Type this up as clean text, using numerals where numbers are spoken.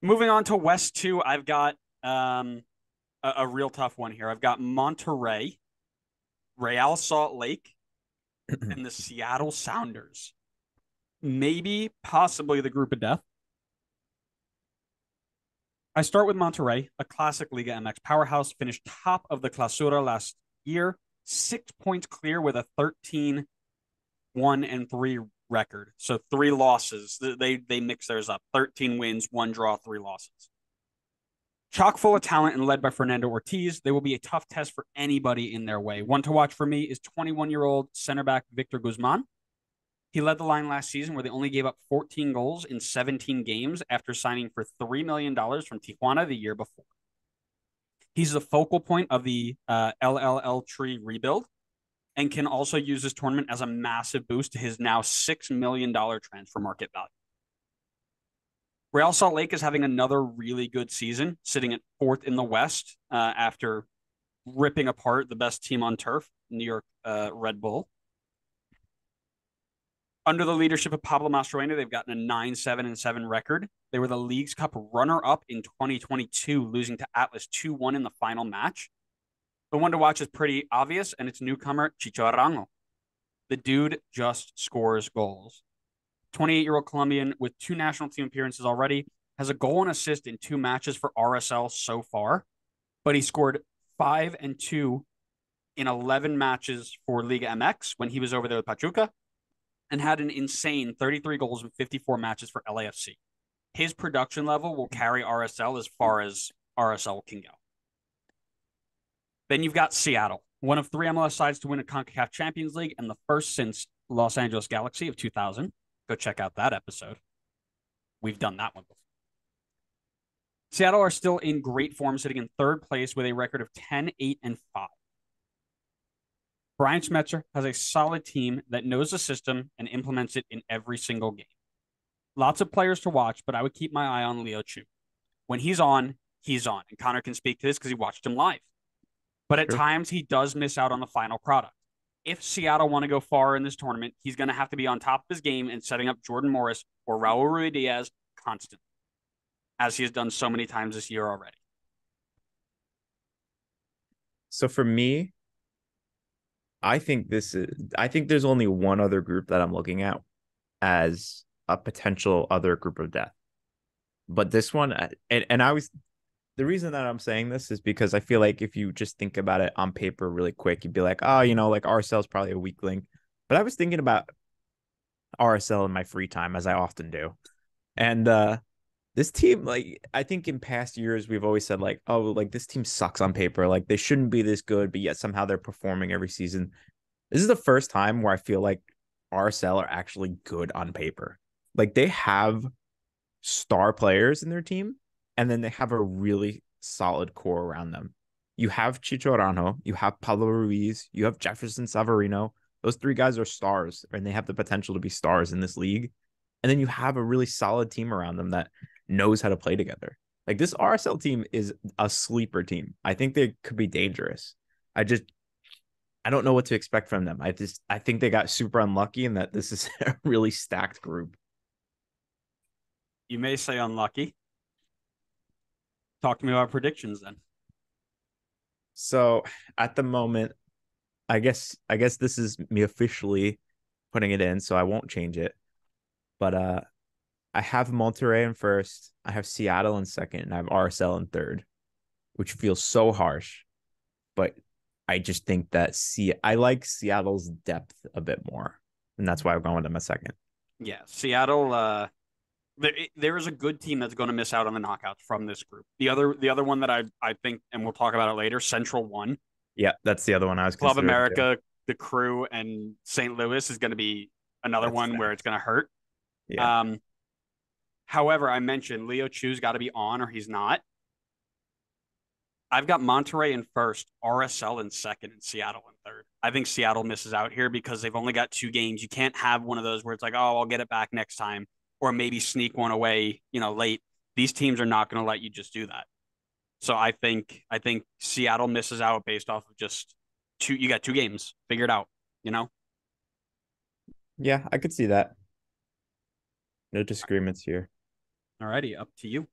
Moving on to West 2, I've got a real tough one here. I've got Monterey, Real Salt Lake, and the Seattle Sounders. Maybe, possibly the group of death. I start with Monterrey, a classic Liga MX powerhouse, finished top of the Clausura last year, 6 points clear with a 13-1-3 record. So 3 losses. They mix theirs up. 13 wins, 1 draw, 3 losses. Chock full of talent and led by Fernando Ortiz, they will be a tough test for anybody in their way. One to watch for me is 21-year-old center back Victor Guzman. He led the line last season where they only gave up 14 goals in 17 games after signing for $3 million from Tijuana the year before. He's the focal point of the LLL tree rebuild and can also use this tournament as a massive boost to his now $6 million transfer market value. Real Salt Lake is having another really good season, sitting at 4th in the West after ripping apart the best team on turf, New York Red Bull. Under the leadership of Pablo Mastroeni, they've gotten a 9-7-7 record. They were the Leagues Cup runner-up in 2022, losing to Atlas 2-1 in the final match. The one to watch is pretty obvious, and it's newcomer Chicho Arango. The dude just scores goals. 28-year-old Colombian with 2 national team appearances already, has a goal and assist in 2 matches for RSL so far, but he scored 5 and 2 in 11 matches for Liga MX when he was over there with Pachuca, and had an insane 33 goals in 54 matches for LAFC. His production level will carry RSL as far as RSL can go. Then you've got Seattle, one of 3 MLS sides to win a CONCACAF Champions League and the first since Los Angeles Galaxy of 2000. Go check out that episode. We've done that one before. Seattle are still in great form, sitting in 3rd place with a record of 10-8-5. Brian Schmetzer has a solid team that knows the system and implements it in every single game. Lots of players to watch, but I would keep my eye on Leo Chu. When he's on, he's on. And Connor can speak to this because he watched him live. But at times, he does miss out on the final product. If Seattle want to go far in this tournament, he's going to have to be on top of his game and setting up Jordan Morris or Raul Ruidiaz constantly, as he has done so many times this year already. So for me, I think there's only one other group that I'm looking at as a potential other group of death. But this one, the reason that I'm saying this is because I feel like if you just think about it on paper really quick, you'd be like, oh, like RSL is probably a weak link. But I was thinking about RSL in my free time, as I often do. And this team, like, I think in past years, we've always said, like, oh, like, this team sucks on paper. Like, they shouldn't be this good, but yet somehow they're performing every season. This is the first time where I feel like RSL are actually good on paper. Like, they have star players in their team, and then they have a really solid core around them. You have Chicho Arango, you have Pablo Ruiz, you have Jefferson Savarino. Those 3 guys are stars, and they have the potential to be stars in this league. And then you have a really solid team around them that knows how to play together. Like, this RSL team is a sleeper team. I think they could be dangerous. I don't know what to expect from them. I think they got super unlucky and that this is a really stacked group. You may say unlucky. Talk to me about predictions then. So at the moment, I guess this is me officially putting it in, so I won't change it. But I have Monterrey in first, I have Seattle in second, and I have RSL in third, which feels so harsh. But I just think that I like Seattle's depth a bit more, and that's why I'm going with them a second. Yeah, Seattle. There is a good team that's going to miss out on the knockouts from this group. The other one that I think, and we'll talk about it later, Central One. Yeah, that's the other one I was Club considering too. America, the Crew, and St. Louis is going to be another That's one where it's going to hurt. Yeah. However, I mentioned Leo Chu's got to be on or he's not. I've got Monterrey in first, RSL in second, and Seattle in third. I think Seattle misses out here because they've only got 2 games. You can't have one of those where it's like, oh, I'll get it back next time, or maybe sneak one away, late. These teams are not going to let you just do that. So I think Seattle misses out based off of just 2. You got 2 games. Figure it out. Yeah, I could see that. No disagreements here. Alrighty, up to you.